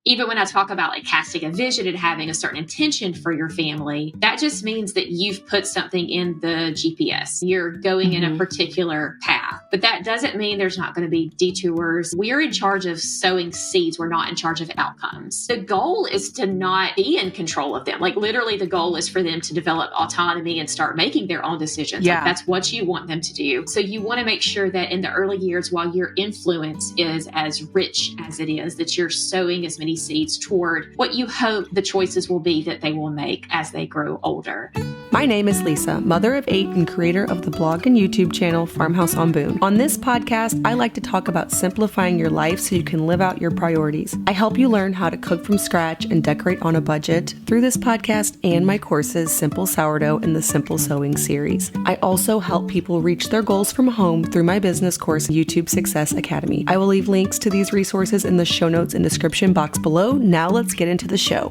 even when I talk about like casting a vision and having a certain intention for your family, that just means that you've put something in the GPS. You're going in a particular path, but that doesn't mean there's not going to be detours. We're in charge of sowing seeds. We're not in charge of outcomes. The goal is to not be in control of them. Like literally the goal is for them to develop autonomy and start making their own decisions. Like that's what you want them to do. So you want to make sure that in the early years, while your influence is as rich as it is, that you're sowing as many seeds toward what you hope the choices will be that they will make as they grow older. My name is Lisa, mother of 8 and creator of the blog and YouTube channel Farmhouse on Boone. On this podcast, I like to talk about simplifying your life so you can live out your priorities. I help you learn how to cook from scratch and decorate on a budget through this podcast and my courses, Simple Sourdough and the Simple Sewing series. I also help people reach their goals from home through my business course, YouTube Success Academy. I will leave links to these resources in the show notes and description box below. Now let's get into the show.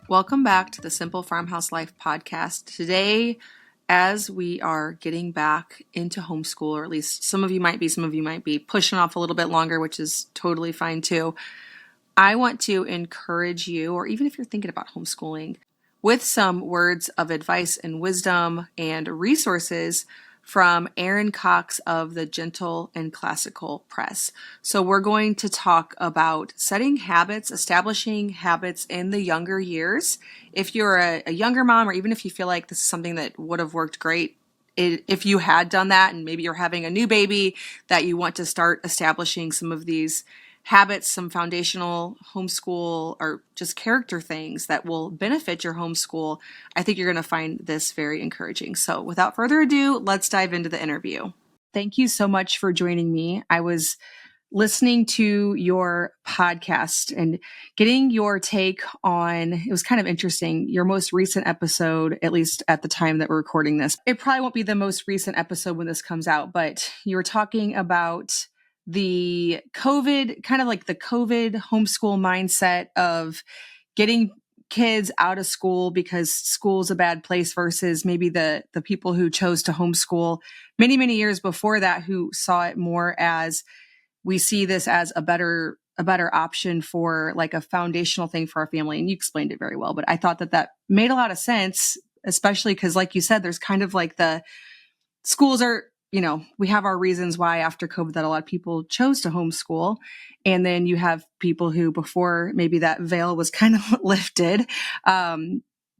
Welcome back to the Simple Farmhouse Life podcast. Today, as we are getting back into homeschool, or at least some of you might be pushing off a little bit longer, which is totally fine too. I want to encourage you, or even if you're thinking about homeschooling, with some words of advice and wisdom and resources from Erin Cox of the Gentle and Classical Press. So we're going to talk about setting habits, establishing habits in the younger years. If you're a younger mom, or even if you feel like this is something that would have worked great, if you had done that and maybe you're having a new baby, that you want to start establishing some of these habits, some foundational homeschool or just character things that will benefit your homeschool, I think you're going to find this very encouraging. So without further ado, let's dive into the interview. Thank you so much for joining me. I was listening to your podcast and getting your take on, it was kind of interesting, your most recent episode, at least at the time that we're recording this. It probably won't be the most recent episode when this comes out, but you were talking about the COVID, kind of like the COVID homeschool mindset of getting kids out of school because school's a bad place versus maybe the people who chose to homeschool many, many years before that, who saw it more as, we see this as a better option for like a foundational thing for our family. And you explained it very well, but I thought that made a lot of sense, especially because like you said, there's kind of like the schools are, we have our reasons why after COVID that a lot of people chose to homeschool. And then you have people who, before maybe that veil was kind of lifted,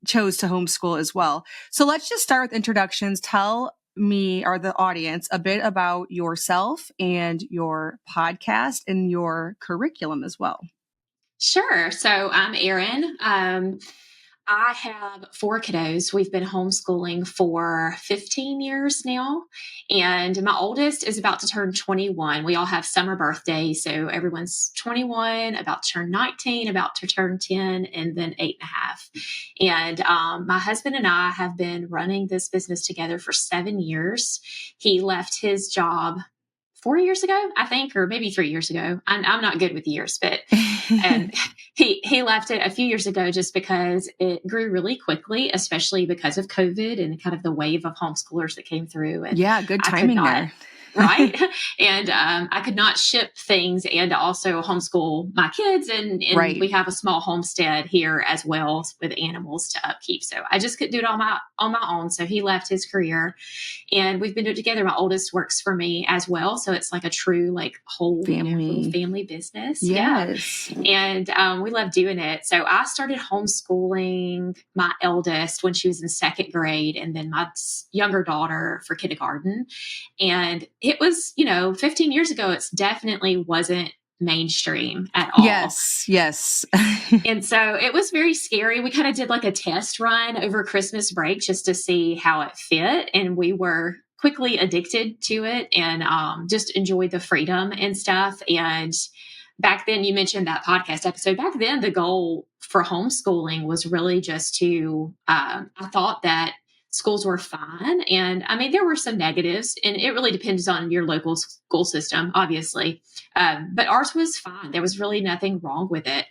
chose to homeschool as well. So let's just start with introductions. Tell me, or the audience, a bit about yourself and your podcast and your curriculum as well. Sure. So I'm Erin. I have 4 kiddos. We've been homeschooling for 15 years now. And my oldest is about to turn 21. We all have summer birthdays. So everyone's 21, about to turn 19, about to turn 10, and then 8.5. And my husband and I have been running this business together for 7 years. He left his job 4 years ago, I think, or maybe 3 years ago. I'm not good with years, but and he left it a few years ago just because it grew really quickly, especially because of COVID and kind of the wave of homeschoolers that came through. And yeah, good timing there. Right. And I could not ship things and also homeschool my kids. And right. We have a small homestead here as well with animals to upkeep. So I just couldn't do it on my own. So he left his career and we've been doing it together. My oldest works for me as well. So it's like a true whole family business. Yes. Yeah. And we love doing it. So I started homeschooling my eldest when she was in 2nd grade and then my younger daughter for kindergarten. And it was, 15 years ago, it definitely wasn't mainstream at all. Yes. And so it was very scary. We kind of did like a test run over Christmas break just to see how it fit. And we were quickly addicted to it and just enjoyed the freedom and stuff. And back then, you mentioned that podcast episode. Back then, the goal for homeschooling was really just to, I thought that schools were fine. And I mean, there were some negatives and it really depends on your local school system, obviously. But ours was fine. There was really nothing wrong with it.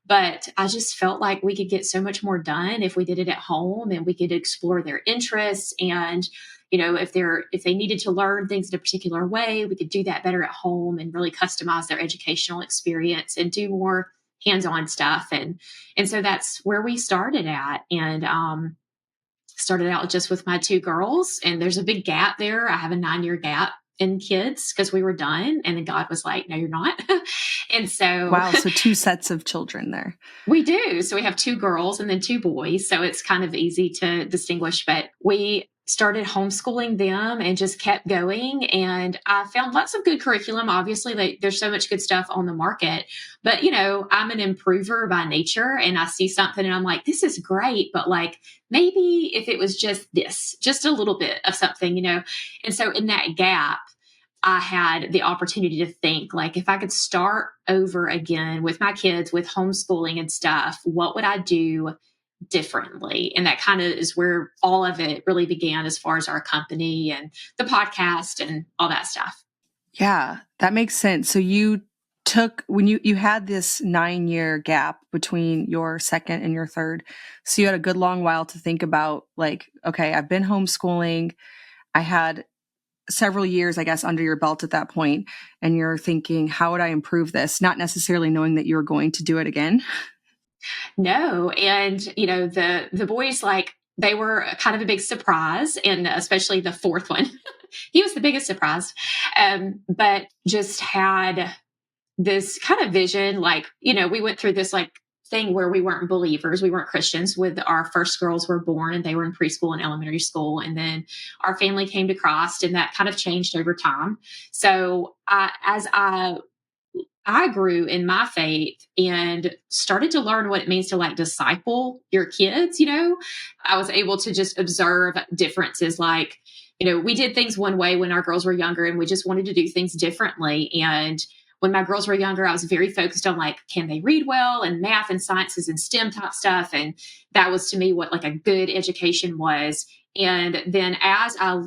But I just felt like we could get so much more done if we did it at home and we could explore their interests and if they needed to learn things in a particular way, we could do that better at home and really customize their educational experience and do more hands-on stuff. And so that's where we started at. And started out just with my two girls, and there's a big gap there. I have a 9-year gap in kids because we were done, and then God was like, no, you're not. And so Wow. So 2 sets of children there. we do. So we have 2 girls and then 2 boys. So it's kind of easy to distinguish, but we started homeschooling them and just kept going. And I found lots of good curriculum. Obviously, like there's so much good stuff on the market, but I'm an improver by nature, and I see something and I'm like, this is great, but like maybe if it was just this, just a little bit of something. And so in that gap, I had the opportunity to think, like, if I could start over again with my kids, with homeschooling and stuff, what would I do differently? And that kind of is where all of it really began, as far as our company and the podcast and all that stuff. Yeah, that makes sense. So you took, when you had this 9-year gap between your second and your third, so you had a good long while to think about, like, okay, I've been homeschooling. I had several years, I guess, under your belt at that point, and you're thinking, how would I improve this? Not necessarily knowing that you're going to do it again. No. And, the boys, like, they were kind of a big surprise, and especially the fourth one. He was the biggest surprise. But just had this kind of vision, like, we went through this like thing where we weren't believers, we weren't Christians. With our first girls were born, and they were in preschool and elementary school, and then our family came to Christ, and that kind of changed over time. So as I grew in my faith and started to learn what it means to like disciple your kids, I was able to just observe differences. Like, we did things one way when our girls were younger, and we just wanted to do things differently. And when my girls were younger, I was very focused on like, can they read well, and math and sciences and STEM type stuff. And that was to me what like a good education was. And then as I,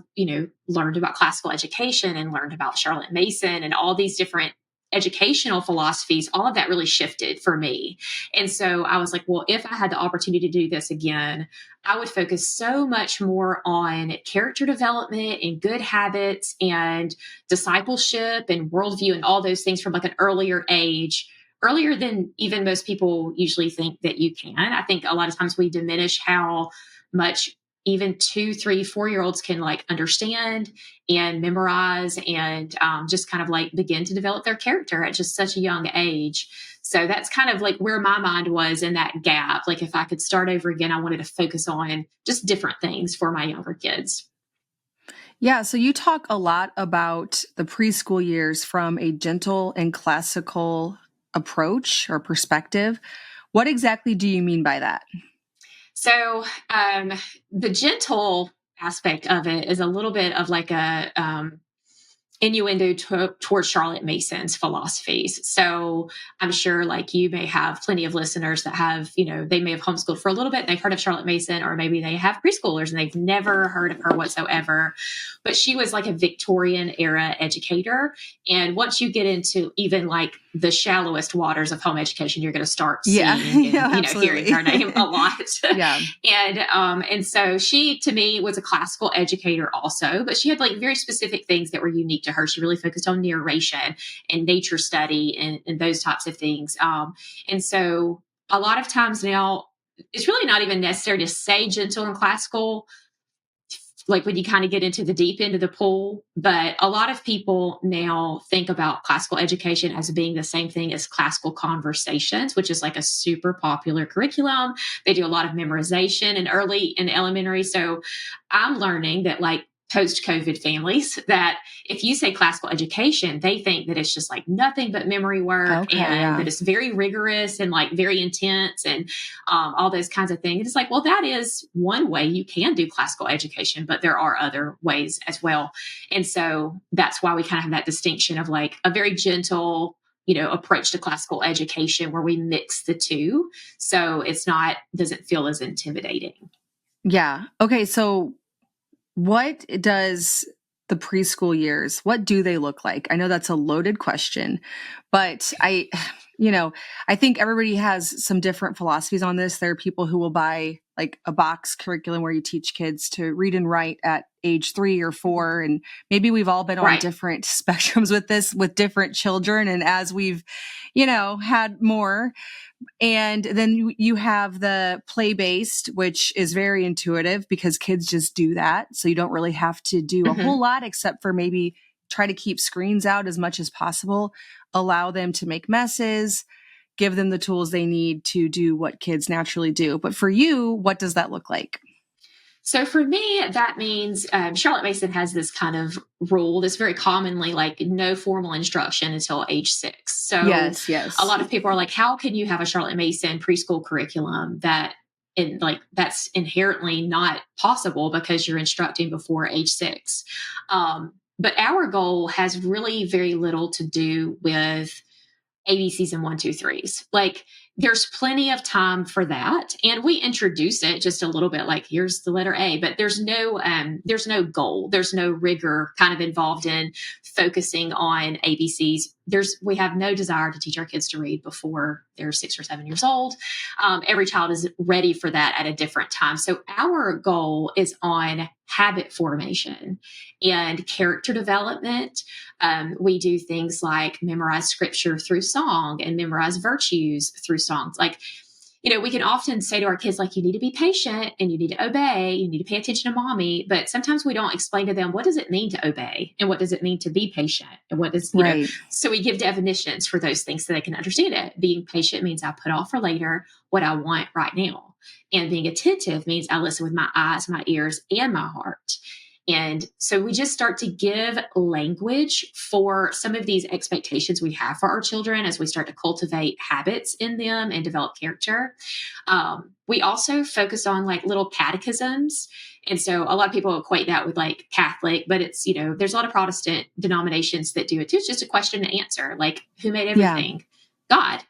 learned about classical education and learned about Charlotte Mason and all these different educational philosophies, all of that really shifted for me. And so I was like, well, if I had the opportunity to do this again, I would focus so much more on character development and good habits and discipleship and worldview and all those things from like an earlier age, earlier than even most people usually think that you can. I think a lot of times we diminish how much even 2, 3, 4-year-olds can like understand and memorize and just kind of like begin to develop their character at just such a young age. So that's kind of like where my mind was in that gap. Like if I could start over again, I wanted to focus on just different things for my younger kids. Yeah. So you talk a lot about the preschool years from a gentle and classical approach or perspective. What exactly do you mean by that? So the gentle aspect of it is a little bit of like a innuendo towards Charlotte Mason's philosophies. So I'm sure like you may have plenty of listeners that have, they may have homeschooled for a little bit and they've heard of Charlotte Mason, or maybe they have preschoolers and they've never heard of her whatsoever. But she was like a Victorian era educator. And once you get into even like the shallowest waters of home education, you're going to start seeing and, hearing her name a lot. Yeah. And so she, to me, was a classical educator also, but she had like very specific things that were unique to her. She really focused on narration and nature study and those types of things. And so a lot of times now, it's really not even necessary to say gentle and classical, like when you kind of get into the deep end of the pool. But a lot of people now think about classical education as being the same thing as classical conversations, which is like a super popular curriculum. They do a lot of memorization in early and elementary. So I'm learning that like post-COVID families, that if you say classical education, they think that it's just like nothing but memory work that it's very rigorous and like very intense and all those kinds of things. It's like, well, that is one way you can do classical education, but there are other ways as well. And so that's why we kind of have that distinction of like a very gentle, approach to classical education where we mix the two. So doesn't feel as intimidating. Yeah. Okay. So what does the preschool years, what do they look like? I know that's a loaded question, but I think everybody has some different philosophies on this. There are people who will buy like a box curriculum where you teach kids to read and write at age 3 or 4. And maybe we've all been on Right. different spectrums with this, with different children. And as we've, had more, and then you have the play-based, which is very intuitive because kids just do that. So you don't really have to do a whole lot except for maybe try to keep screens out as much as possible, allow them to make messes, give them the tools they need to do what kids naturally do. But for you, what does that look like? So for me, that means Charlotte Mason has this kind of rule that's very commonly like no formal instruction until age 6. So yes. A lot of people are like, how can you have a Charlotte Mason preschool curriculum that's inherently not possible because you're instructing before age 6? But our goal has really very little to do with ABCs and 1, 2, 3s. Like there's plenty of time for that. And we introduce it just a little bit like here's the letter A, but there's no goal. There's no rigor kind of involved in focusing on ABCs. We have no desire to teach our kids to read before they're 6 or 7 years old. Every child is ready for that at a different time. So our goal is on habit formation and character development. We do things like memorize scripture through song and memorize virtues through songs. Like, we can often say to our kids, like, you need to be patient and you need to obey. You need to pay attention to mommy. But sometimes we don't explain to them, what does it mean to obey? And what does it mean to be patient? And what does, right. So we give definitions for those things so they can understand it. Being patient means I put off for later what I want right now. And being attentive means I listen with my eyes, my ears, and my heart. And so we just start to give language for some of these expectations we have for our children as we start to cultivate habits in them and develop character. We also focus on like little catechisms. And so a lot of people equate that with like Catholic, but it's, there's a lot of Protestant denominations that do it too. It's just a question and answer, like who made everything? Yeah.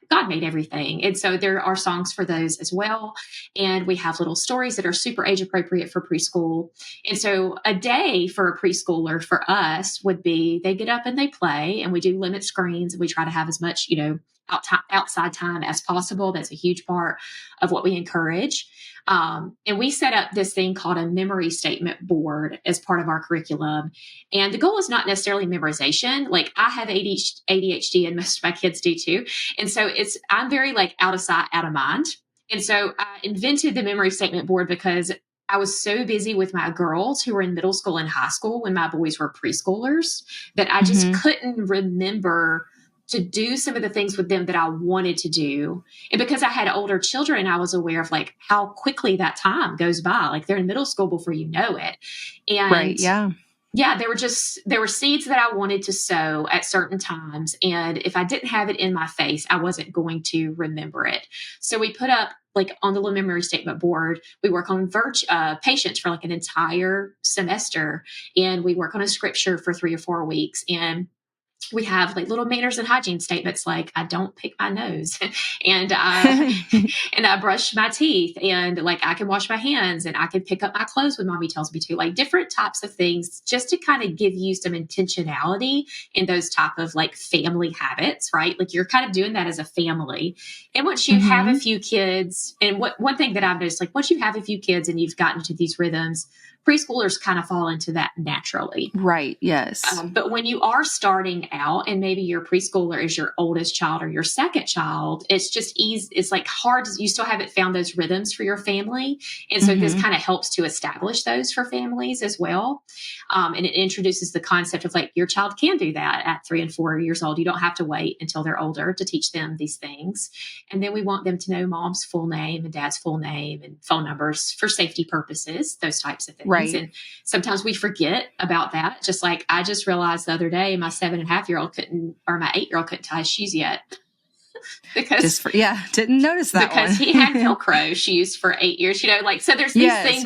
God made everything. And so there are songs for those as well. And we have little stories that are super age appropriate for preschool. And so a day for a preschooler for us would be they get up and they play, and we do limit screens. And we try to have as much, outside time as possible. That's a huge part of what we encourage. And we set up this thing called a memory statement board as part of our curriculum. And the goal is not necessarily memorization. Like I have ADHD and most of my kids do too. And so I'm very like out of sight, out of mind. And so I invented the memory statement board because I was so busy with my girls who were in middle school and high school when my boys were preschoolers that I just couldn't remember to do some of the things with them that I wanted to do. And because I had older children, I was aware of like how quickly that time goes by. Like they're in middle school before you know it. And right, yeah. Yeah, there were seeds that I wanted to sow at certain times. And if I didn't have it in my face, I wasn't going to remember it. So we put up like on the little memory statement board, we work on patience for like an entire semester. And we work on a scripture for 3 or 4 weeks. And we have like little manners and hygiene statements like I don't pick my nose and I brush my teeth and like I can wash my hands and I can pick up my clothes when mommy tells me to, like different types of things just to kind of give you some intentionality in those type of like family habits, right? Like you're kind of doing that as a family. And once you have a few kids, and one thing that I've noticed, like once you have a few kids and you've gotten to these rhythms, preschoolers kind of fall into that naturally. Right. Yes. But when you are starting out and maybe your preschooler is your oldest child or your second child, it's just easy. It's like hard. You still haven't found those rhythms for your family. And so this kind of helps to establish those for families as well. And it introduces the concept of like your child can do that at 3 and 4 years old. You don't have to wait until they're older to teach them these things. And then we want them to know mom's full name and dad's full name and phone numbers for safety purposes, those types of things. Right. And sometimes we forget about that. Just like I just realized the other day, my 7.5-year-old or my 8-year-old couldn't tie his shoes yet. Because didn't notice that because he had Velcro shoes for 8 years, so there's these things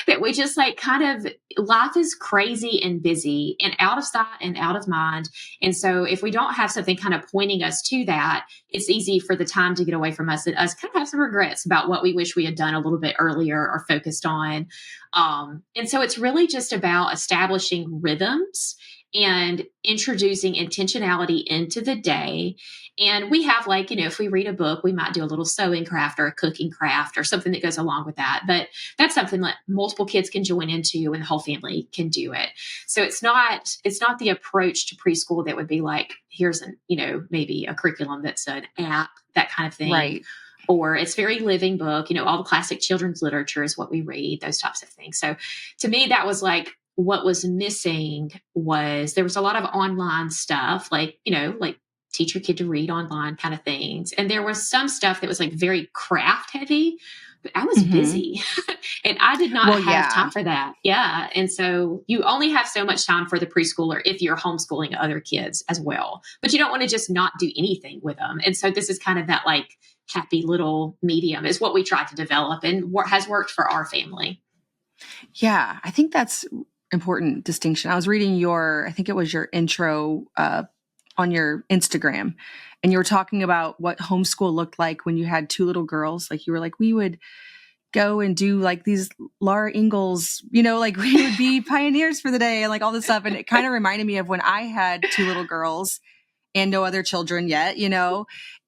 that we just like kind of, life is crazy and busy and out of sight and out of mind. And so if we don't have something kind of pointing us to that, it's easy for the time to get away from us and us kind of have some regrets about what we wish we had done a little bit earlier or focused on. And so it's really just about establishing rhythms and introducing intentionality into the day. And we have, like, if we read a book, we might do a little sewing craft or a cooking craft or something that goes along with that. But that's something that multiple kids can join into and the whole family can do it. So it's not the approach to preschool that would be like, here's an, maybe a curriculum that's an app, that kind of thing. Right. Or it's very living book, all the classic children's literature is what we read, those types of things. So to me, that was like, what was missing was there was a lot of online stuff, like, like teach your kid to read online kind of things. And there was some stuff that was like very craft heavy, but I was busy and I did not have time for that. Yeah. And so you only have so much time for the preschooler if you're homeschooling other kids as well, but you don't want to just not do anything with them. And so this is kind of that like happy little medium is what we tried to develop and what has worked for our family. Yeah. I think that's important distinction. I was reading I think it was your intro on your Instagram, and you were talking about what homeschool looked like when you had two little girls. Like you were like, we would go and do like these Laura Ingalls, like we would be pioneers for the day and like all this stuff. And it kind of reminded me of when I had two little girls and no other children yet,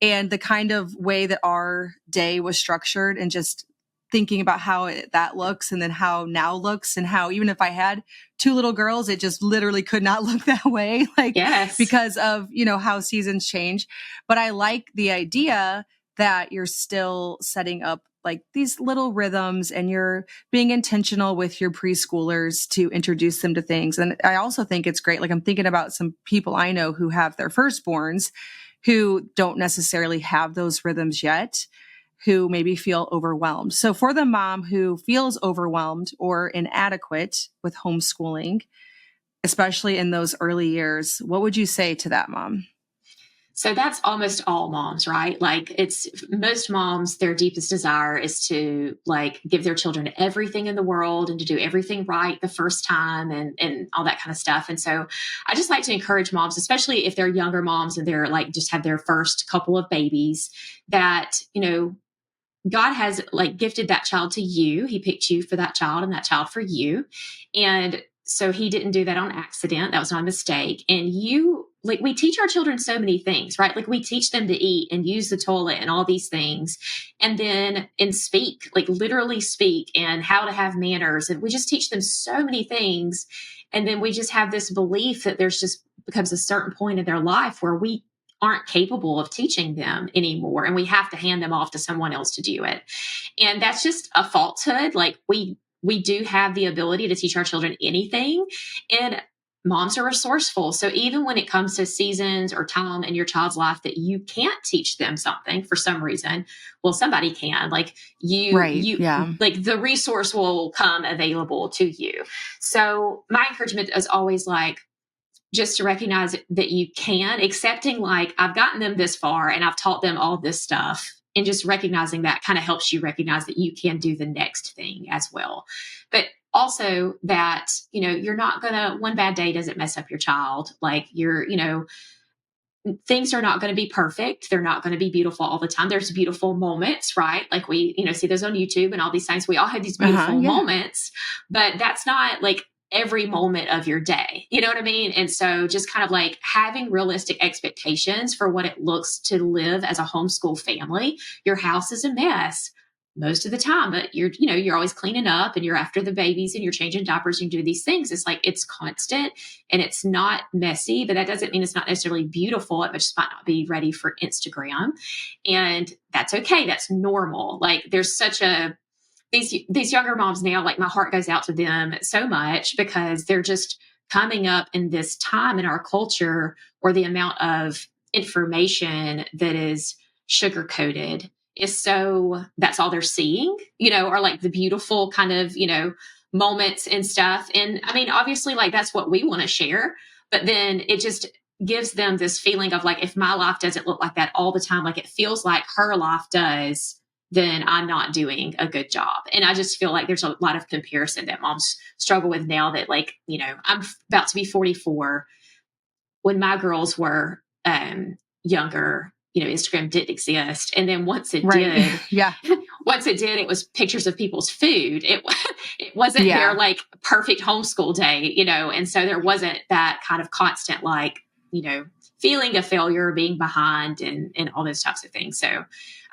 and the kind of way that our day was structured and just thinking about how that looks and then how now looks and how even if I had two little girls, it just literally could not look that way. Like, yes. Because of, how seasons change. But I like the idea that you're still setting up like these little rhythms and you're being intentional with your preschoolers to introduce them to things. And I also think it's great. Like I'm thinking about some people I know who have their firstborns who don't necessarily have those rhythms yet, who maybe feel overwhelmed. So for the mom who feels overwhelmed or inadequate with homeschooling, especially in those early years, what would you say to that mom? So that's almost all moms, right? Like it's most moms, their deepest desire is to like give their children everything in the world and to do everything right the first time and all that kind of stuff. And so I just like to encourage moms, especially if they're younger moms and they're like just have their first couple of babies, that, God has like gifted that child to you. He picked you for that child and that child for you. And so he didn't do that on accident. That was not a mistake. And we teach our children so many things, right? Like we teach them to eat and use the toilet and all these things. And then speak, like literally speak and how to have manners. And we just teach them so many things. And then we just have this belief that there's just becomes a certain point in their life where we aren't capable of teaching them anymore. And we have to hand them off to someone else to do it. And that's just a falsehood. Like we do have the ability to teach our children anything. And moms are resourceful. So even when it comes to seasons or time in your child's life that you can't teach them something for some reason, well, somebody can. Like like the resource will come available to you. So my encouragement is always like, just to recognize that you can, accepting like, I've gotten them this far and I've taught them all this stuff. And just recognizing that kind of helps you recognize that you can do the next thing as well. But also that, you're not one bad day doesn't mess up your child. Like things are not going to be perfect. They're not going to be beautiful all the time. There's beautiful moments, right? Like we, see those on YouTube and all these things. We all have these beautiful moments, but that's not like every moment of your day. You know what I mean? And so just kind of like having realistic expectations for what it looks to live as a homeschool family. Your house is a mess most of the time, but you're always cleaning up and you're after the babies and you're changing diapers and you do these things. It's like, it's constant and it's not messy, but that doesn't mean it's not necessarily beautiful. It just might not be ready for Instagram. And that's okay. That's normal. Like there's such these younger moms now, like my heart goes out to them so much because they're just coming up in this time in our culture where the amount of information that is sugar coated is so that's all they're seeing, or like the beautiful kind of, moments and stuff. And I mean, obviously like that's what we want to share, but then it just gives them this feeling of like, if my life doesn't look like that all the time, like it feels like her life does, then I'm not doing a good job. And I just feel like there's a lot of comparison that moms struggle with now that like, I'm about to be 44. When my girls were younger, Instagram didn't exist. And then once it did, once it did, it was pictures of people's food. It wasn't their Yeah. like perfect homeschool day, and so there wasn't that kind of constant like, feeling of failure, being behind, and all those types of things. So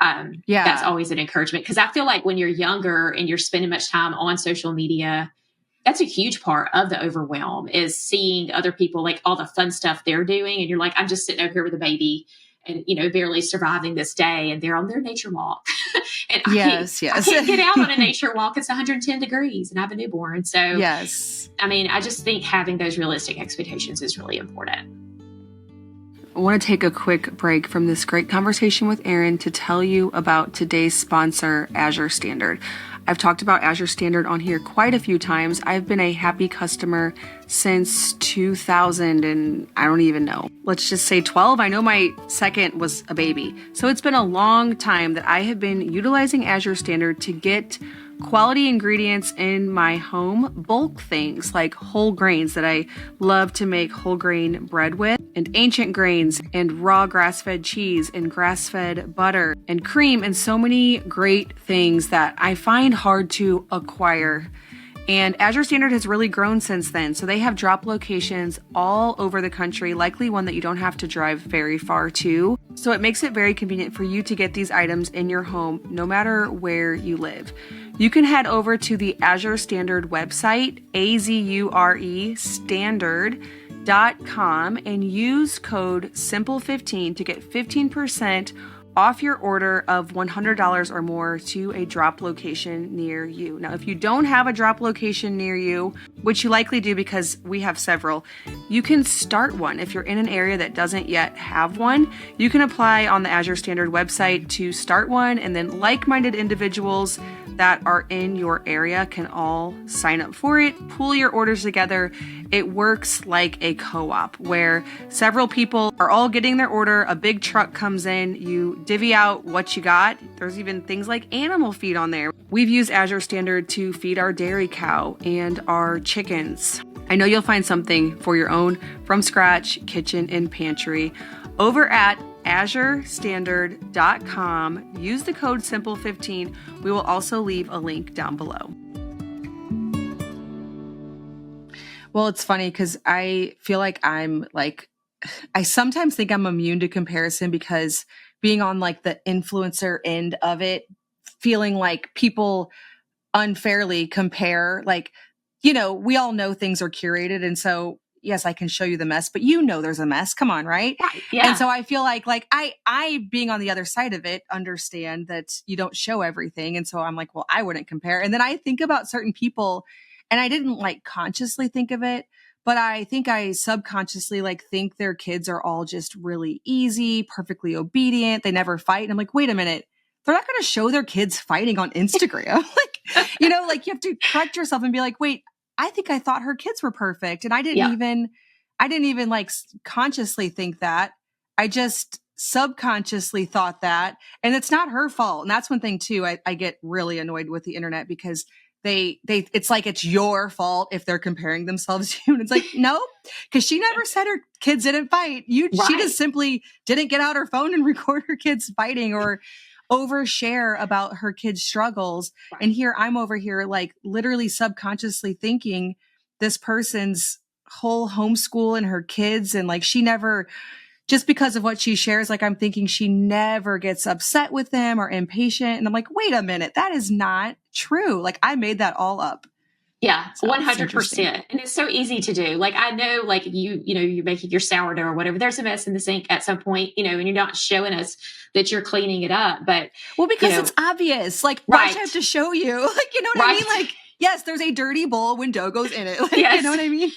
that's Yeah. always an encouragement, because I feel like when you're younger and you're spending much time on social media, that's a huge part of the overwhelm, is seeing other people, like all the fun stuff they're doing. And you're like, I'm just sitting over here with a baby and, barely surviving this day. And they're on their nature walk. And Yes. I can't get out on a nature walk. It's 110 degrees and I have a newborn. So, Yes. I mean, I just think having those realistic expectations is really important. I want to take a quick break from this great conversation with Erin to tell you about today's sponsor, Azure Standard. I've talked about Azure Standard on here quite a few times. I've been a happy customer since 2000 and I don't even know. Let's just say 12. I know my second was a baby. So it's been a long time that I have been utilizing Azure Standard to get quality ingredients in my home, bulk things like whole grains that I love to make whole grain bread with, and ancient grains, and raw grass-fed cheese, and grass-fed butter, and cream, and so many great things that I find hard to acquire. And Azure Standard has really grown since then. So they have drop locations all over the country, likely one that you don't have to drive very far to. So it makes it very convenient for you to get these items in your home, no matter where you live. You can head over to the Azure Standard website, AZURE standard.com, and use code SIMPLE15 to get 15% off your order of $100 or more to a drop location near you. Now, if you don't have a drop location near you, which you likely do because we have several, you can start one. If you're in an area that doesn't yet have one, you can apply on the Azure Standard website to start one, and then like-minded individuals that are in your area can all sign up for it, pool your orders together. It works like a co-op where several people are all getting their order, a big truck comes in, you divvy out what you got. There's even things like animal feed on there. We've used Azure Standard to feed our dairy cow and our chickens. I know you'll find something for your own from scratch kitchen and pantry over at azurestandard.com. Use the code SIMPLE15. We will also leave a link down below. Well, it's funny because I feel like I sometimes think I'm immune to comparison because being on like the influencer end of it, feeling like people unfairly compare, like, we all know things are curated. And so, yes, I can show you the mess, but there's a mess. Come on, right? Right. Yeah. And so I feel like I being on the other side of it, understand that you don't show everything. And so I'm like, well, I wouldn't compare. And then I think about certain people, and I didn't like consciously think of it, but I think I subconsciously think their kids are all just really easy, perfectly obedient. They never fight. And I'm like, wait a minute. They're not going to show their kids fighting on Instagram. You have to correct yourself and be like, wait, I think I thought her kids were perfect. And I didn't even consciously think that. I just subconsciously thought that. And it's not her fault. And that's one thing too. I get really annoyed with the internet because it's like it's your fault if they're comparing themselves to you. And it's like, no, because she never said her kids didn't fight. She just simply didn't get out her phone and record her kids fighting or overshare about her kids' struggles. Right. And here I'm over here, literally subconsciously thinking this person's whole homeschool and her kids. And she never, just because of what she shares, I'm thinking she never gets upset with them or impatient. And I'm like, wait a minute, that is not true. I made that all up. Yeah, 100%. And it's so easy to do. I know, you're making your sourdough or whatever. There's a mess in the sink at some point, and you're not showing us that you're cleaning it up. But because it's obvious. Why should I have to show you? You know what I mean? Yes, there's a dirty bowl when dough goes in it. Yes. You know what I mean?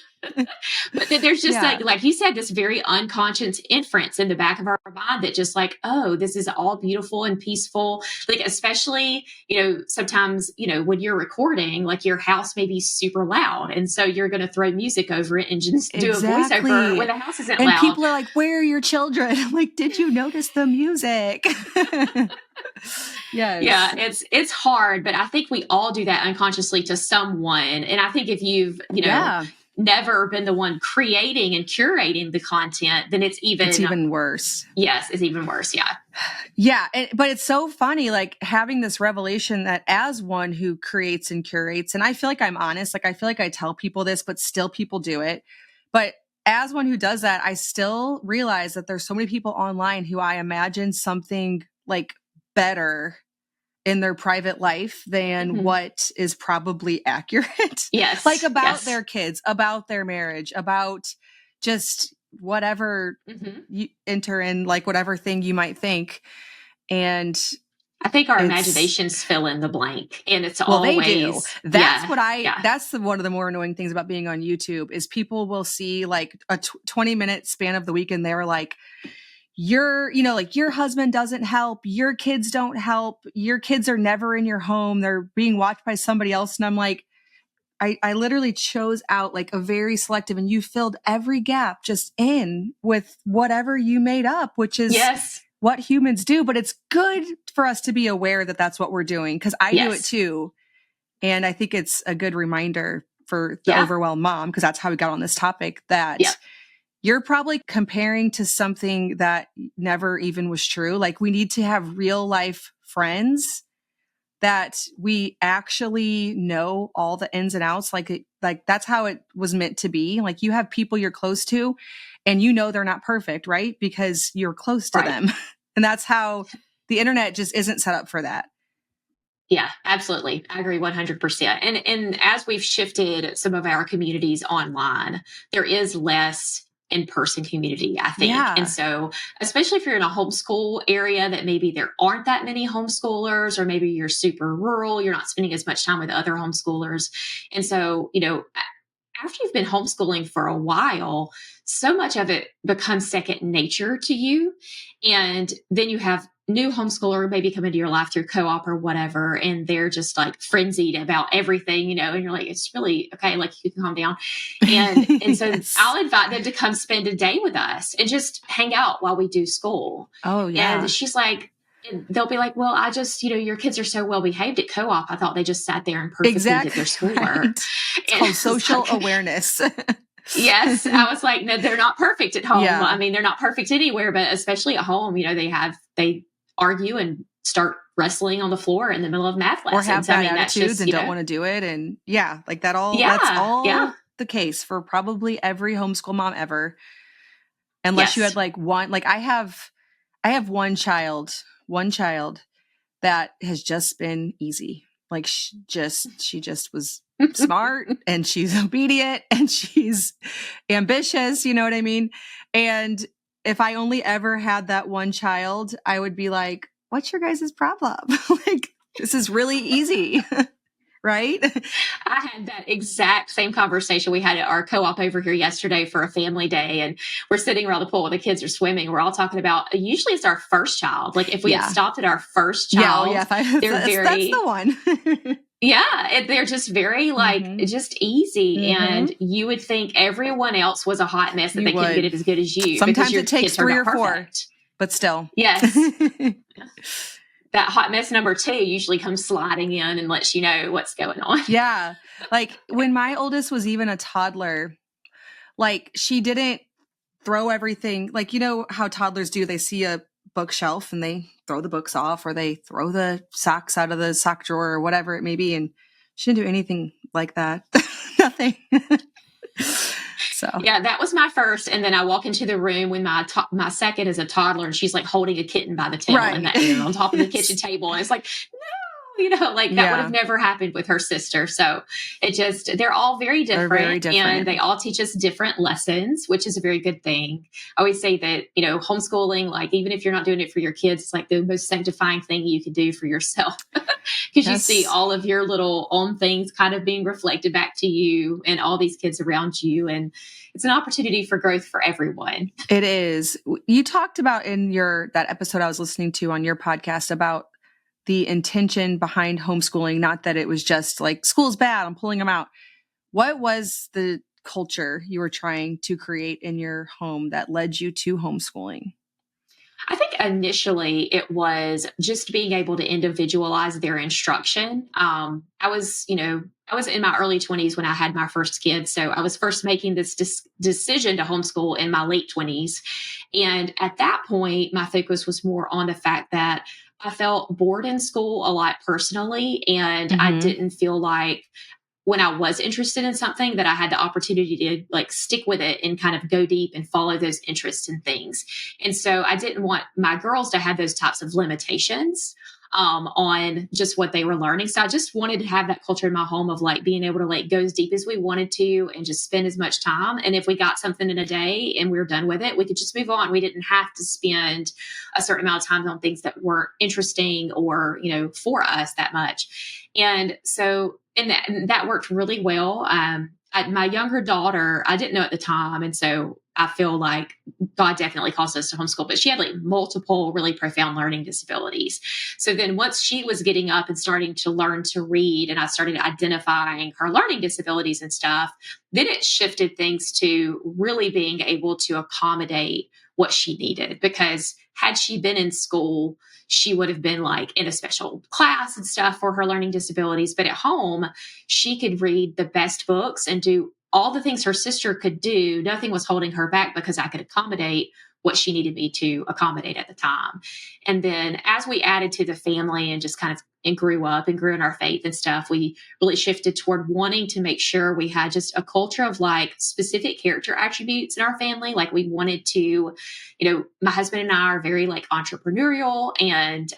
But then there's just like you said, this very unconscious inference in the back of our mind that just oh, this is all beautiful and peaceful. Especially, sometimes, when you're recording, your house may be super loud. And so you're going to throw music over it and just do a voiceover when the house isn't loud. And people are like, where are your children? I'm like, did you notice the music? Yes. Yeah, it's hard, but I think we all do that unconsciously to someone. And I think if you've, never been the one creating and curating the content, then it's even worse. Yes, it's even worse. Yeah. Yeah. But it's so funny, like having this revelation that as one who creates and curates, and I feel like I'm honest, like I feel like I tell people this, but still people do it. But as one who does that, I still realize that there's so many people online who I imagine something like better in their private life than what is probably accurate. Yes. Like about their kids, about their marriage, about just whatever you enter in, like whatever thing you might think. And I think our imaginations fill in the blank, and it's always, they do. That's that's one of the more annoying things about being on YouTube is people will see like a 20-minute span of the week and they're like, your husband doesn't help, your kids don't help, your kids are never in your home, they're being watched by somebody else. And I'm like, I literally chose out like a very selective, and you filled every gap just in with whatever you made up, which is what humans do. But it's good for us to be aware that that's what we're doing, because I do it too. And I think it's a good reminder for the overwhelmed mom, because that's how we got on this topic, that you're probably comparing to something that never even was true. Like we need to have real life friends that we actually know all the ins and outs. Like that's how it was meant to be. Like you have people you're close to and you know they're not perfect, right? Because you're close to them. And that's how the internet just isn't set up for that. Yeah, absolutely. I agree 100%. And as we've shifted some of our communities online, there is less in-person community, I think. Yeah. And so, especially if you're in a homeschool area that maybe there aren't that many homeschoolers, or maybe you're super rural, you're not spending as much time with other homeschoolers. And so, after you've been homeschooling for a while, so much of it becomes second nature to you. And then you have new homeschooler maybe come into your life through co-op or whatever, and they're just like frenzied about everything, and you're like, it's really okay, like you can calm down. And so I'll invite them to come spend a day with us and just hang out while we do school. Oh yeah. And she's like, and they'll be like, well, I just, your kids are so well behaved at co-op. I thought they just sat there and perfectly did their schoolwork. Right. It's called social awareness. Yes. I was like, no, they're not perfect at home. Yeah. I mean, they're not perfect anywhere, but especially at home, they argue and start wrestling on the floor in the middle of math lessons. Or have bad attitudes and don't want to do it. And like that all, that's all the case for probably every homeschool mom ever. Unless you had like one, like I have one child that has just been easy. Like she just was smart and she's obedient and she's ambitious. You know what I mean? And if I only ever had that one child, I would be like, what's your guys' problem? Like, this is really easy. Right? I had that exact same conversation. We had at our co-op over here yesterday for a family day, and we're sitting around the pool and the kids are swimming. We're all talking about, usually it's our first child. Like if we had stopped at our first child, that's the one. They're just very just easy. And you would think everyone else was a hot mess, that they couldn't get it as good as you. Sometimes it takes 3 or 4, but still. Yes. That hot mess number 2 usually comes sliding in and lets you know what's going on. Yeah. Like when my oldest was even a toddler, like she didn't throw everything. Like, how toddlers do, they see a bookshelf and they throw the books off, or they throw the socks out of the sock drawer or whatever it may be. And she didn't do anything like that. Nothing. So that was my first. And then I walk into the room when my second is a toddler, and she's like holding a kitten by the tail in the air on top of the kitchen table. And it's like, no, that would have never happened with her sister. So they're all very different, and they all teach us different lessons, which is a very good thing. I always say that, homeschooling, like even if you're not doing it for your kids, it's like the most sanctifying thing you could do for yourself, because you see all of your little own things kind of being reflected back to you and all these kids around you. And it's an opportunity for growth for everyone. It is. You talked about in that episode I was listening to on your podcast about the intention behind homeschooling, not that it was just like, school's bad, I'm pulling them out. What was the culture you were trying to create in your home that led you to homeschooling? I think initially it was just being able to individualize their instruction. I was in my early 20s when I had my first kid. So I was first making this decision to homeschool in my late 20s. And at that point, my focus was more on the fact that I felt bored in school a lot personally. And I Mm-hmm. didn't feel like when I was interested in something that I had the opportunity to like stick with it and kind of go deep and follow those interests and things. And so I didn't want my girls to have those types of limitations on just what they were learning. So I just wanted to have that culture in my home of like being able to like go as deep as we wanted to and just spend as much time. And if we got something in a day and we were done with it, we could just move on. We didn't have to spend a certain amount of time on things that weren't interesting or, for us that much. And so, and that worked really well. My younger daughter, I didn't know at the time. And so I feel like God definitely caused us to homeschool, but she had like multiple really profound learning disabilities. So then once she was getting up and starting to learn to read and I started identifying her learning disabilities and stuff, then it shifted things to really being able to accommodate what she needed. Because had she been in school, she would have been like in a special class and stuff for her learning disabilities. But at home, she could read the best books and do all the things her sister could do. Nothing was holding her back because I could accommodate what she needed me to accommodate at the time. And then as we added to the family and just kind of and grew up and grew in our faith and stuff, we really shifted toward wanting to make sure we had just a culture of like specific character attributes in our family. Like we wanted to, my husband and I are very like entrepreneurial and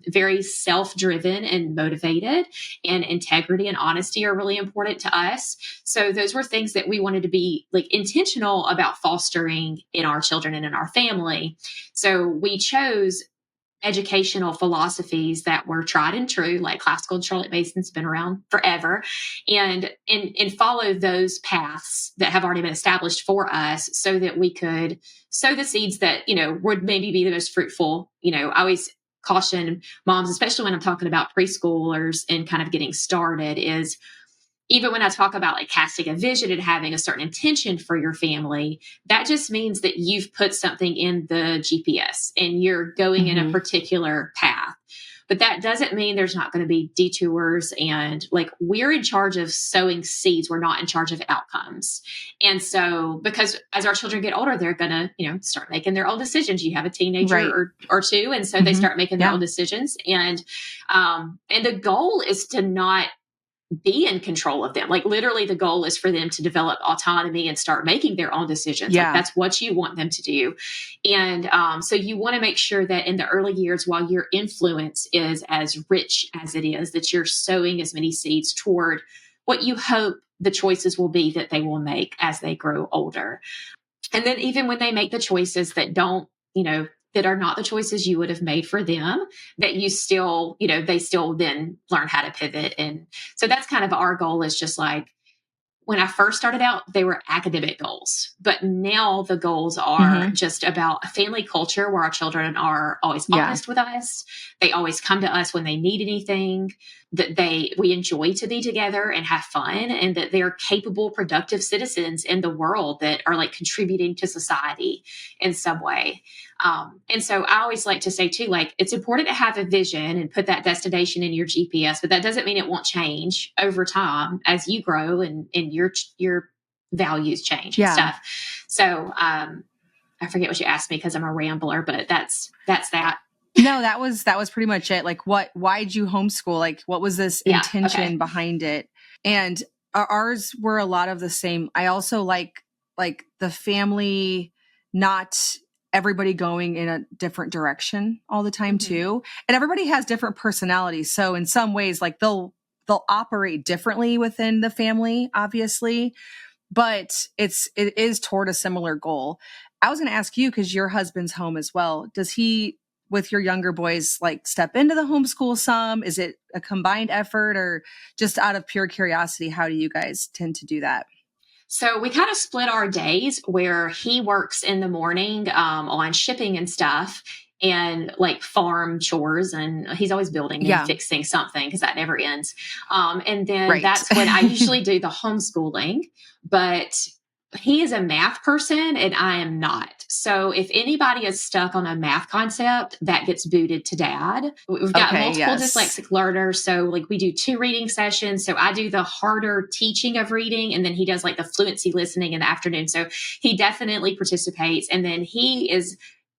very self-driven and motivated, and integrity and honesty are really important to us. So those were things that we wanted to be like intentional about fostering in our children and in our family. So we chose educational philosophies that were tried and true, like classical Charlotte Mason's been around forever, and follow those paths that have already been established for us so that we could sow the seeds that, would maybe be the most fruitful. I always caution moms, especially when I'm talking about preschoolers and kind of getting started, is even when I talk about like casting a vision and having a certain intention for your family, that just means that you've put something in the GPS and you're going in a particular path. But that doesn't mean there's not going to be detours, and like we're in charge of sowing seeds. We're not in charge of outcomes. And so, because as our children get older, they're going to, start making their own decisions. You have a teenager Right. or two. And so they start making their own decisions. And the goal is to not be in control of them. Like literally the goal is for them to develop autonomy and start making their own decisions. Yeah. Like that's what you want them to do. And so you want to make sure that in the early years, while your influence is as rich as it is, that you're sowing as many seeds toward what you hope the choices will be that they will make as they grow older. And then even when they make the choices that don't, that are not the choices you would have made for them, that you still, they still then learn how to pivot. And so that's kind of our goal, is just like, when I first started out, they were academic goals, but now the goals are just about a family culture where our children are always honest with us. They always come to us when they need anything, that we enjoy to be together and have fun, and that they're capable, productive citizens in the world that are like contributing to society in some way. And so I always like to say too, like, it's important to have a vision and put that destination in your GPS, but that doesn't mean it won't change over time as you grow and your values change and stuff. So, I forget what you asked me because I'm a rambler, but that's that. No, that was pretty much it. Like why'd you homeschool? Like what was this intention behind it? And ours were a lot of the same. I also like the family, not everybody going in a different direction all the time too. And everybody has different personalities. So in some ways, like they'll operate differently within the family, obviously, but it is toward a similar goal. I was going to ask you, because your husband's home as well. Does he, with your younger boys, like step into the homeschool some? Is it a combined effort, or just out of pure curiosity, how do you guys tend to do that? So we kind of split our days, where he works in the morning on shipping and stuff, and like farm chores, and he's always building and fixing something because that never ends. And then that's when I usually do the homeschooling. But he is a math person and I am not. So if anybody is stuck on a math concept, that gets booted to dad. We've got Okay, multiple yes. dyslexic learners. So like we do 2 reading sessions. So I do the harder teaching of reading and then he does like the fluency listening in the afternoon. So he definitely participates. And then he is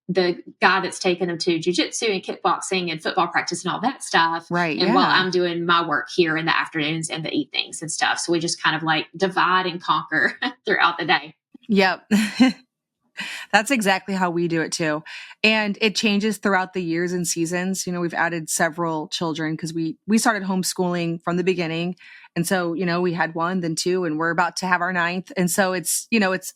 the guy that's taken him to jujitsu and kickboxing and football practice and all that stuff. Right, And while yeah. I'm doing my work here in the afternoons and the evenings and stuff. So we just kind of like divide and conquer throughout the day. Yep. That's exactly how we do it too. And it changes throughout the years and seasons. We've added several children because we started homeschooling from the beginning. And so, we had 1, then 2, and we're about to have our 9th. And so it's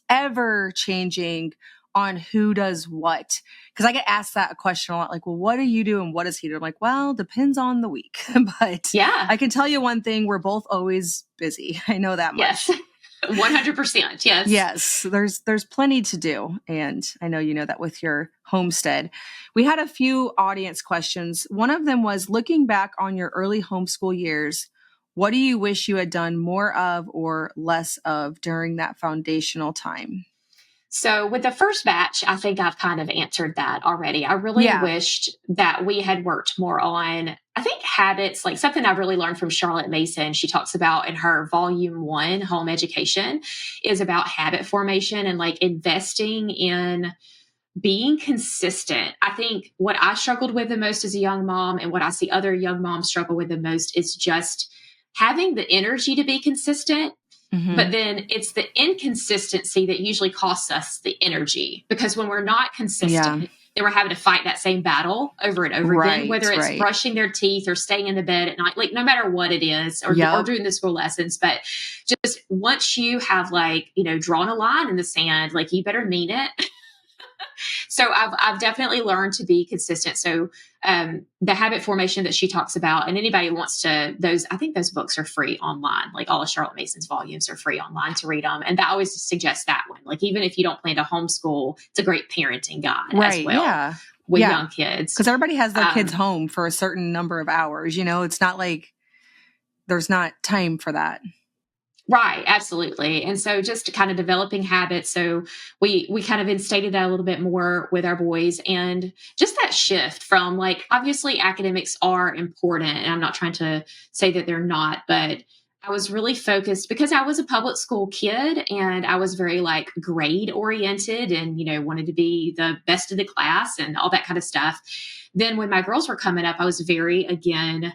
ever changing on who does what. Because I get asked that question a lot, like, well, what do you do and what does he do? I'm like, well, depends on the week. But Yeah. I can tell you one thing, we're both always busy. I know that much. Yes. 100%. Yes. Yes, there's plenty to do. And I know you know that with your homestead. We had a few audience questions. One of them was, looking back on your early homeschool years, what do you wish you had done more of or less of during that foundational time? So with the first batch, I think I've kind of answered that already. I really Yeah. wished that we had worked more on, I think, habits, like something I've really learned from Charlotte Mason. She talks about in her volume 1, Home Education, is about habit formation and like investing in being consistent. I think what I struggled with the most as a young mom and what I see other young moms struggle with the most is just having the energy to be consistent. But then it's the inconsistency that usually costs us the energy, because when we're not consistent, then we're having to fight that same battle over and over again, whether it's brushing their teeth or staying in the bed at night, like no matter what it is, or doing the school lessons. But just once you have drawn a line in the sand, like you better mean it. So I've definitely learned to be consistent. So the habit formation that she talks about, and anybody who wants to, I think those books are free online. Like all of Charlotte Mason's volumes are free online to read them. And I always suggest that one. Like even if you don't plan to homeschool, it's a great parenting guide as well with young kids. Because everybody has their kids home for a certain number of hours. It's not like there's not time for that. Right, absolutely. And so just kind of developing habits. So we kind of instated that a little bit more with our boys, and just that shift from, like, obviously academics are important, and I'm not trying to say that they're not, but I was really focused because I was a public school kid and I was very like grade oriented and, wanted to be the best of the class and all that kind of stuff. Then when my girls were coming up, I was very, again,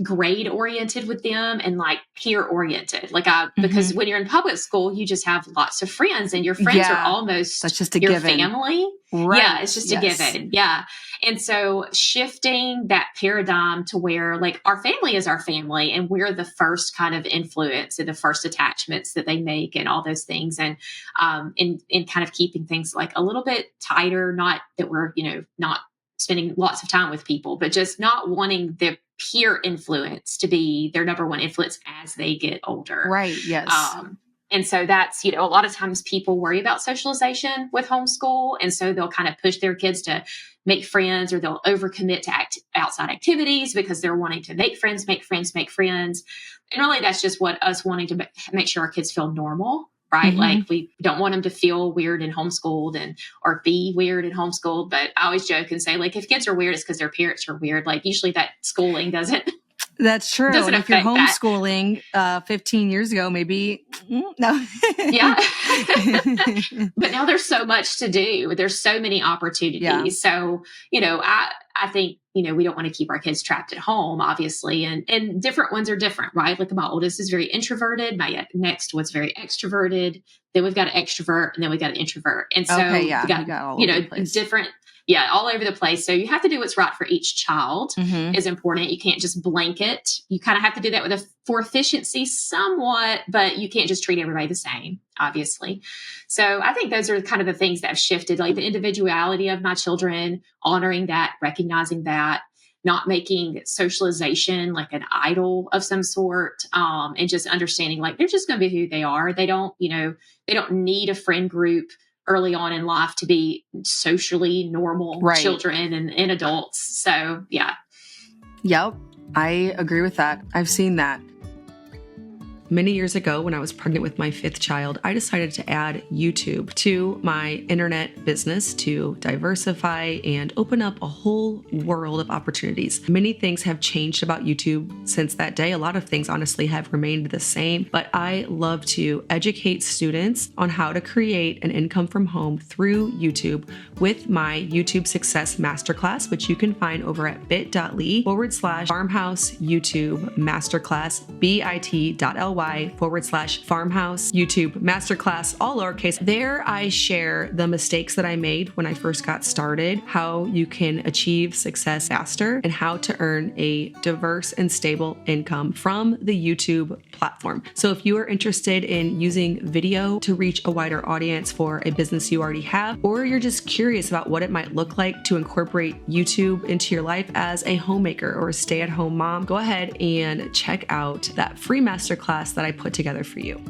grade oriented with them and like peer oriented. Because when you're in public school, you just have lots of friends and your friends are almost that's just a your given. Family. Right. Yeah, it's just a given. Yeah. And so shifting that paradigm to where like our family is our family and we're the first kind of influence and the first attachments that they make and all those things. And in kind of keeping things like a little bit tighter, not that we're, not spending lots of time with people, but just not wanting the peer influence to be their number one influence as they get older. Right. Yes. And so that's, a lot of times people worry about socialization with homeschool. And so they'll kind of push their kids to make friends, or they'll overcommit to outside activities because they're wanting to make friends. And really that's just what us wanting to make sure our kids feel normal. Right. Mm-hmm. Like we don't want them to feel weird and homeschooled or be weird and homeschooled. But I always joke and say, like, if kids are weird, it's because their parents are weird. Like usually that schooling doesn't. That's true. And if you're homeschooling 15 years ago, maybe no. Yeah. But now there's so much to do. There's so many opportunities. Yeah. So, I think, we don't want to keep our kids trapped at home, obviously. And different ones are different, right? Like my oldest is very introverted. My next was very extroverted. Then we've got an extrovert, and then we've got an introvert. And so we got all over the place. Different. Yeah, all over the place. So you have to do what's right for each child is important. You can't just blanket. You kind of have to do that for efficiency somewhat, but you can't just treat everybody the same, obviously. So I think those are kind of the things that have shifted, like the individuality of my children, honoring that, recognizing that, not making socialization like an idol of some sort, and just understanding like they're just going to be who they are. They don't need a friend group early on in life to be socially normal children and adults. So, yeah. Yep. I agree with that. I've seen that. Many years ago, when I was pregnant with my 5th child, I decided to add YouTube to my internet business to diversify and open up a whole world of opportunities. Many things have changed about YouTube since that day. A lot of things, honestly, have remained the same, but I love to educate students on how to create an income from home through YouTube with my YouTube Success Masterclass, which you can find over at bit.ly/farmhouse YouTube masterclass, bit.ly/farmhouse YouTube masterclass, all lowercase. There I share the mistakes that I made when I first got started, how you can achieve success faster, and how to earn a diverse and stable income from the YouTube platform. So if you are interested in using video to reach a wider audience for a business you already have, or you're just curious about what it might look like to incorporate YouTube into your life as a homemaker or a stay-at-home mom, go ahead and check out that free masterclass that I put together for you.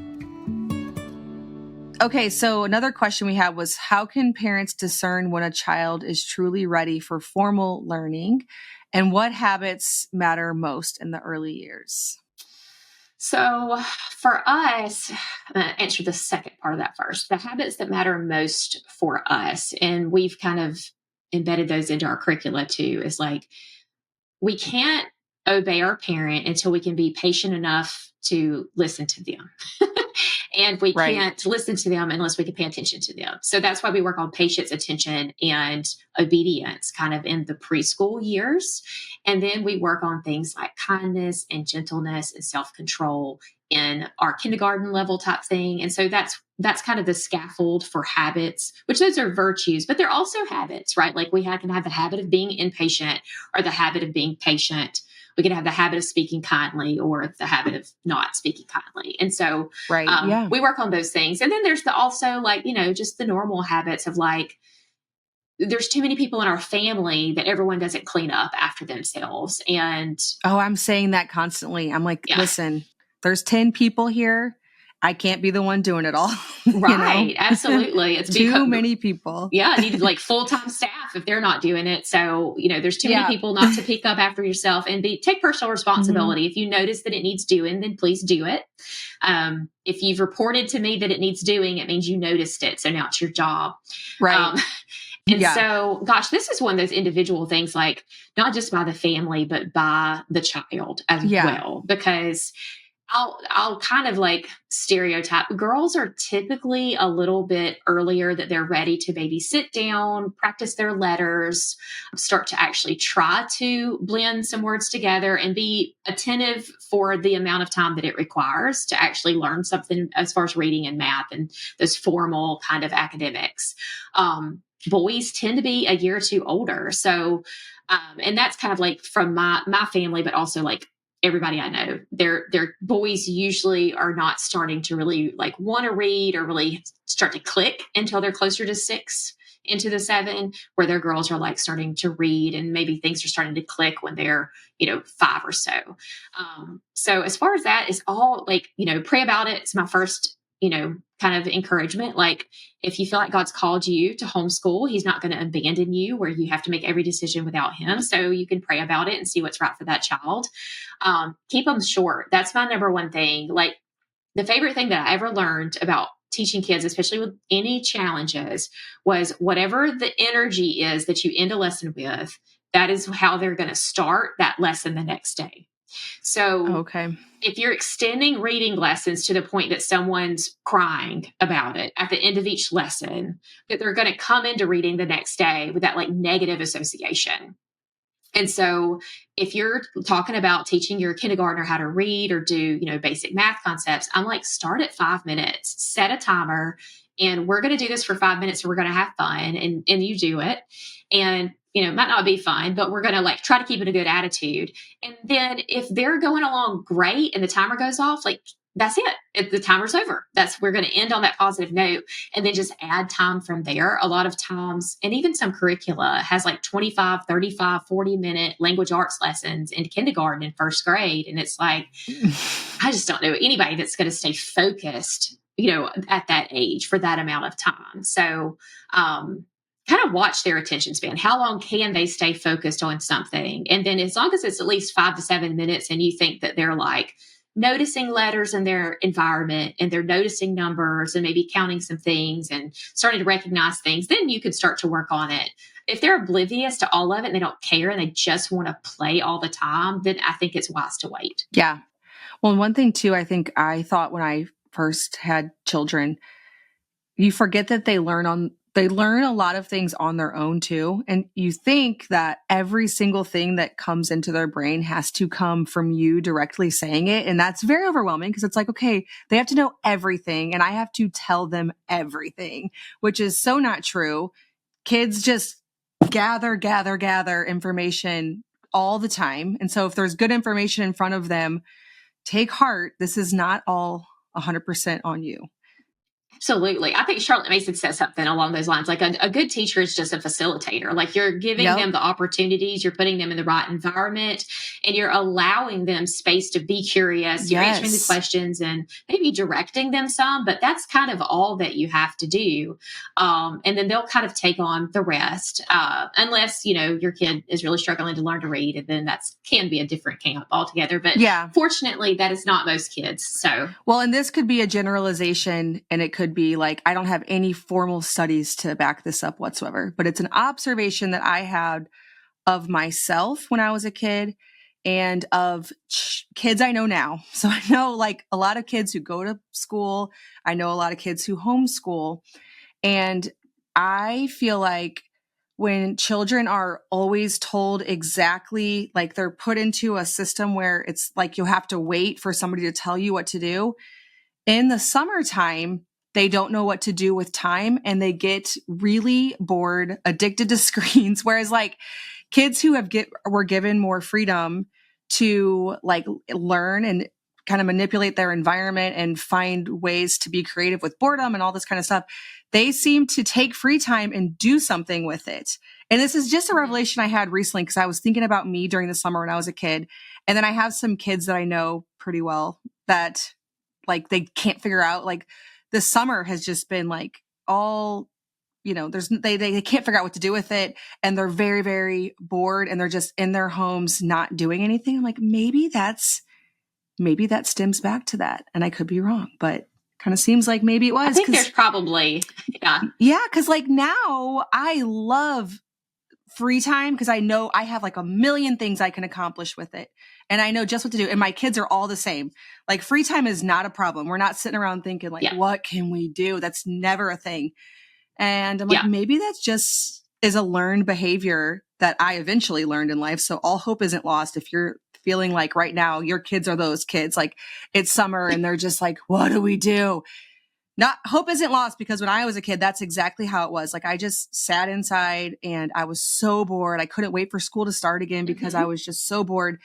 Okay, so another question we had was, how can parents discern when a child is truly ready for formal learning, and what habits matter most in the early years? So for us, I'm going to answer the second part of that first. The habits that matter most for us, and we've kind of embedded those into our curricula too, is like, we can't obey our parent until we can be patient enough to listen to them. And we Right. can't listen to them unless we can pay attention to them. So that's why we work on patience, attention, and obedience kind of in the preschool years. And then we work on things like kindness and gentleness and self-control in our kindergarten level type thing. And so that's kind of the scaffold for habits, which those are virtues, but they're also habits, right? Like can have the habit of being impatient or the habit of being patient. We can have the habit of speaking kindly or the habit of not speaking kindly. And so Right. Yeah. we work on those things. And then there's also just the normal habits of like, there's too many people in our family that everyone doesn't clean up after themselves. And Oh, I'm saying that constantly. I'm like, yeah. Listen, there's 10 people here. I can't be the one doing it all. Right. Absolutely. It's too many people. Yeah. I needed like full-time staff if they're not doing it. So, there's too many people not to pick up after yourself and take personal responsibility. If you notice that it needs doing, then please do it. If you've reported to me that it needs doing, it means you noticed it. So now it's your job. Right. So, gosh, this is one of those individual things, like not just by the family, but by the child as well, because I'll kind of like stereotype. Girls are typically a little bit earlier that they're ready to maybe sit down, practice their letters, start to actually try to blend some words together and be attentive for the amount of time that it requires to actually learn something as far as reading and math and those formal kind of academics. Boys tend to be a year or two older. So, and that's kind of like from my family, but also like everybody I know, their boys usually are not starting to really like want to read or really start to click until they're closer to 6 into the 7, where their girls are like starting to read and maybe things are starting to click when they're, 5 or so. So as far as that is all like, pray about it. It's my first, kind of encouragement. Like if you feel like God's called you to homeschool, he's not going to abandon you where you have to make every decision without him. So you can pray about it and see what's right for that child. Keep them short. That's my number one thing. Like the favorite thing that I ever learned about teaching kids, especially with any challenges, was whatever the energy is that you end a lesson with, that is how they're going to start that lesson the next day. So if you're extending reading lessons to the point that someone's crying about it at the end of each lesson, that they're going to come into reading the next day with that like negative association. And so if you're talking about teaching your kindergartner how to read or do, basic math concepts, I'm like, start at 5 minutes, set a timer, and we're going to do this for 5 minutes and we're going to have fun, and you do it. And it might not be fun, but we're going to like try to keep it a good attitude. And then if they're going along great and the timer goes off, like that's it. The timer's over. We're going to end on that positive note and then just add time from there. A lot of times, and even some curricula has like 25, 35, 40-minute language arts lessons in kindergarten and first grade. And it's like, I just don't know anybody that's going to stay focused, at that age for that amount of time. So, kind of watch their attention span. How long can they stay focused on something? And then as long as it's at least 5 to 7 minutes and you think that they're like noticing letters in their environment and they're noticing numbers and maybe counting some things and starting to recognize things, then you could start to work on it. If they're oblivious to all of it and they don't care and they just want to play all the time, then I think it's wise to wait. Yeah. Well, one thing too, I think I thought when I first had children, you forget that they learn a lot of things on their own too. And you think that every single thing that comes into their brain has to come from you directly saying it. And that's very overwhelming because it's like, okay, they have to know everything and I have to tell them everything, which is so not true. Kids just gather information all the time. And so if there's good information in front of them, take heart. This is not all 100% on you. Absolutely. I think Charlotte Mason says something along those lines. Like a good teacher is just a facilitator. Like you're giving them the opportunities, you're putting them in the right environment, and you're allowing them space to be curious. You're answering the questions and maybe directing them some, but that's kind of all that you have to do. And then they'll kind of take on the rest, unless, your kid is really struggling to learn to read. And then that can be a different camp altogether. But fortunately, that is not most kids. So, well, and this could be a generalization and it could be like, I don't have any formal studies to back this up whatsoever, but it's an observation that I had of myself when I was a kid and of kids I know now. So I know like a lot of kids who go to school. I know a lot of kids who homeschool. And I feel like when children are always told exactly, like they're put into a system where it's like you have to wait for somebody to tell you what to do. In the summertime, they don't know what to do with time and they get really bored, addicted to screens. Whereas like kids who were given more freedom to like learn and kind of manipulate their environment and find ways to be creative with boredom and all this kind of stuff, they seem to take free time and do something with it. And this is just a revelation I had recently because I was thinking about me during the summer when I was a kid. And then I have some kids that I know pretty well that like they can't figure out, like the summer has just been like all, they can't figure out what to do with it. And they're very, very bored and they're just in their homes, not doing anything. I'm like, maybe that stems back to that. And I could be wrong, but kind of seems like maybe it was. I think there's probably, Yeah. Cause like now I love free time because I know I have like a million things I can accomplish with it. And I know just what to do. And my kids are all the same. Like free time is not a problem. We're not sitting around thinking like, what can we do? That's never a thing. And I'm like, maybe that's just is a learned behavior that I eventually learned in life. So all hope isn't lost. If you're feeling like right now your kids are those kids, like it's summer and they're just like, what do we do? Not hope isn't lost because when I was a kid, that's exactly how it was. Like I just sat inside and I was so bored. I couldn't wait for school to start again because I was just so bored.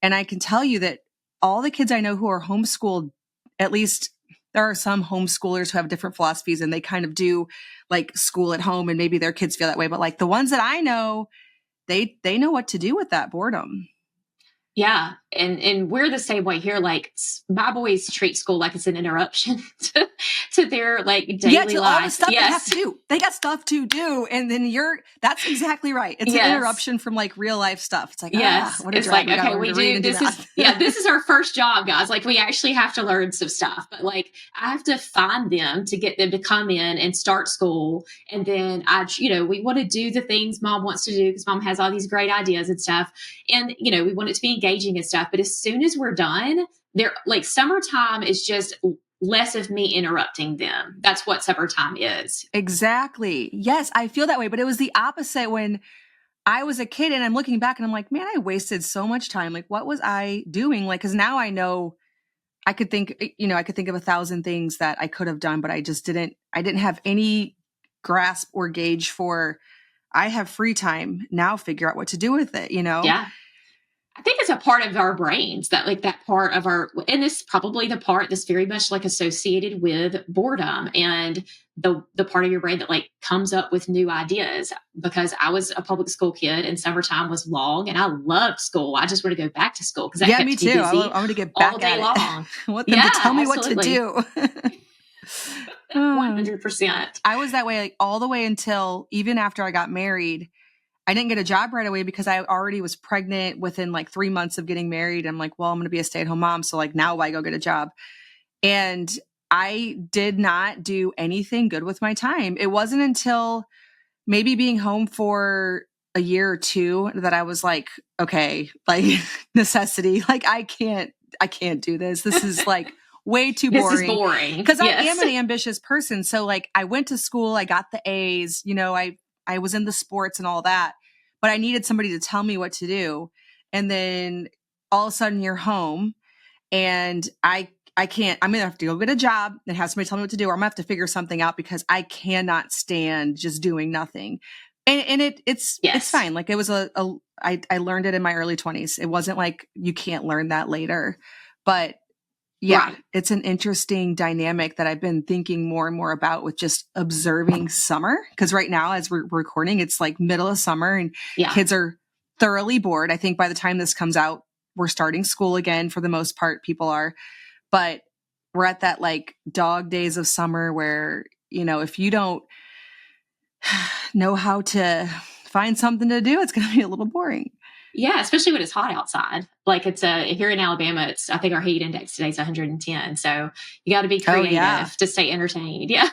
And I can tell you that all the kids I know who are homeschooled, at least there are some homeschoolers who have different philosophies and they kind of do like school at home and maybe their kids feel that way. But like the ones that I know, they know what to do with that boredom. Yeah. And we're the same way here. Like my boys treat school like it's an interruption to their like daily life. All the stuff they have to do. They got stuff to do. And then that's exactly right. It's an interruption from like real life stuff. It's like, what a it's drag. like, okay, we do this is this is our first job, guys. Like we actually have to learn some stuff. But like I have to find them to get them to come in and start school. And then we want to do the things mom wants to do because mom has all these great ideas and stuff. And we want it to be engaging and stuff. But as soon as we're done, they're like summertime is just less of me interrupting them. That's what summertime is. Exactly. Yes, I feel that way. But it was the opposite when I was a kid and I'm looking back and I'm like, man, I wasted so much time. Like, what was I doing? Like, cause now I know I could think of 1,000 things that I could have done, but I didn't have any grasp or gauge for, I have free time now, figure out what to do with it, Yeah. I think it's a part of our brains that part of and this is probably the part that's very much like associated with boredom and the part of your brain that like comes up with new ideas because I was a public school kid and summertime was long and I loved school. I just want to go back to school because that kept me me too. busy I want to get back all day at long. I want them to tell me what to do. 100%. I was that way like all the way until even after I got married. I didn't get a job right away because I already was pregnant within like 3 months of getting married. I'm like, well, I'm going to be a stay-at-home mom. So like now why go get a job? And I did not do anything good with my time. It wasn't until maybe being home for a year or two that I was like, okay, like necessity, like I can't do this. This is like way too boring. This is boring. Because Yes. I am an ambitious person. So like I went to school, I got the A's, I was in the sports and all that, but I needed somebody to tell me what to do. And then all of a sudden you're home and I can't, I'm going to have to go get a job and have somebody tell me what to do, or I'm going to have to figure something out because I cannot stand just doing nothing. And it's fine. Like it was I learned it in my early 20s. It wasn't like you can't learn that later, but yeah, right. It's an interesting dynamic that I've been thinking more and more about with just observing summer. Cause right now, as we're recording, it's like middle of summer and kids are thoroughly bored. I think by the time this comes out, we're starting school again for the most part, people are. But we're at that like dog days of summer where, if you don't know how to find something to do, it's going to be a little boring. Yeah, especially when it's hot outside. Like here in Alabama, I think our heat index today is 110. So you got to be creative to stay entertained. Yeah.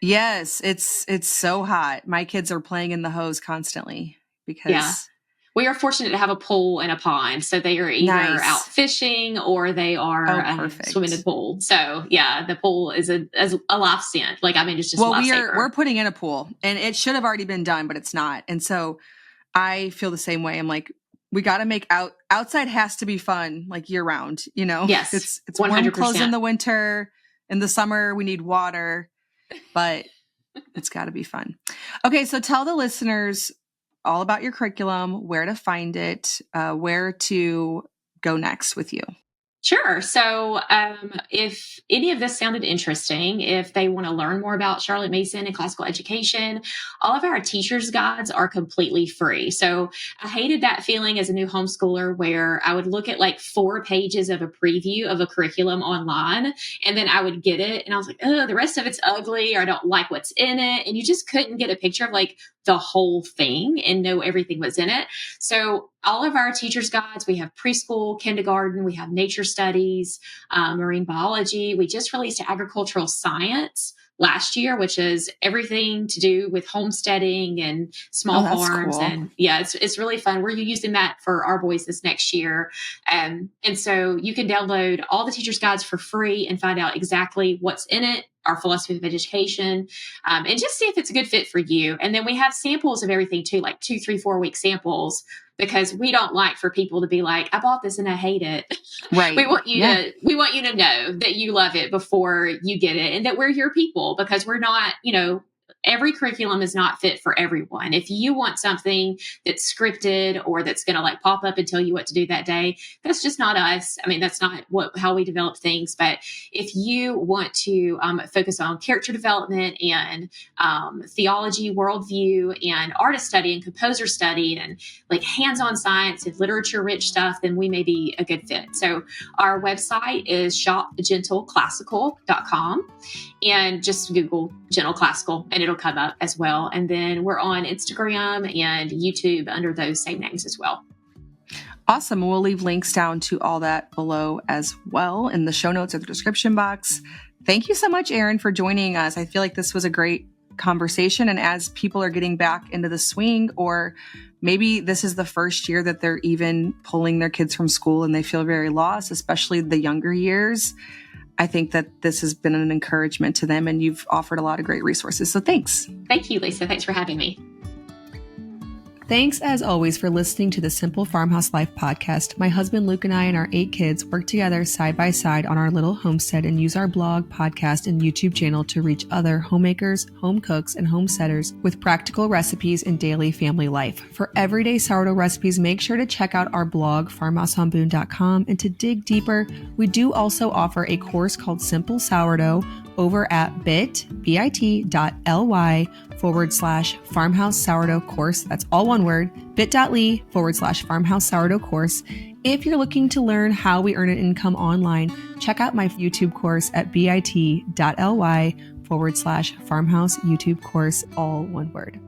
Yes, it's so hot. My kids are playing in the hose constantly because we are fortunate to have a pool and a pond. So they are either out fishing or they are swimming in the pool. So yeah, the pool is a lifesaver. Like, I mean, it's just we're putting in a pool and it should have already been done, but it's not. And so I feel the same way. I'm like, we got to make outside has to be fun, like year round, Yes. It's 100%. Warm clothes in the winter. In the summer, we need water, but it's got to be fun. Okay. So tell the listeners all about your curriculum, where to find it, where to go next with you. Sure. So if any of this sounded interesting, if they want to learn more about Charlotte Mason and classical education, all of our teacher's guides are completely free. So I hated that feeling as a new homeschooler where I would look at like 4 pages of a preview of a curriculum online, and then I would get it and I was like, oh, the rest of it's ugly, or I don't like what's in it. And you just couldn't get a picture of like the whole thing and know everything was in it. So all of our teacher's guides, we have preschool, kindergarten, we have nature studies, marine biology. We just released agricultural science last year, which is everything to do with homesteading and small farms. Cool. And yeah, it's really fun. We're using that for our boys this next year. And so you can download all the teacher's guides for free and find out exactly what's in it, our philosophy of education, and just see if it's a good fit for you. And then we have samples of everything too, like 2, 3, 4 week samples, because we don't like for people to be like, I bought this and I hate it. Right. we want you to know that you love it before you get it, and that we're your people, because we're not, every curriculum is not fit for everyone. If you want something that's scripted or that's going to like pop up and tell you what to do that day, that's just not us. I mean, that's not how we develop things. But if you want to focus on character development and theology, worldview, and artist study and composer study and like hands-on science and literature-rich stuff, then we may be a good fit. So our website is shopgentleclassical.com, and just Google Gentle Classical and it'll come up as well. And then we're on Instagram and YouTube under those same names as well. Awesome. We'll leave links down to all that below as well in the show notes or the description box. Thank you so much, Erin, for joining us. I feel like this was a great conversation. And as people are getting back into the swing, or maybe this is the first year that they're even pulling their kids from school and they feel very lost, especially the younger years, I think that this has been an encouragement to them, and you've offered a lot of great resources. So thanks. Thank you, Lisa. Thanks for having me. Thanks, as always, for listening to the Simple Farmhouse Life podcast. My husband Luke and I and our 8 kids work together side by side on our little homestead and use our blog, podcast, and YouTube channel to reach other homemakers, home cooks, and homesteaders with practical recipes in daily family life. For everyday sourdough recipes, make sure to check out our blog, farmhousehomeboon.com. And to dig deeper, we do also offer a course called Simple Sourdough over at bit.ly/farmhouse sourdough course. That's all one word, bit.ly/farmhouse sourdough course. If you're looking to learn how we earn an income online, check out my YouTube course at bit.ly/farmhouse YouTube course, all one word.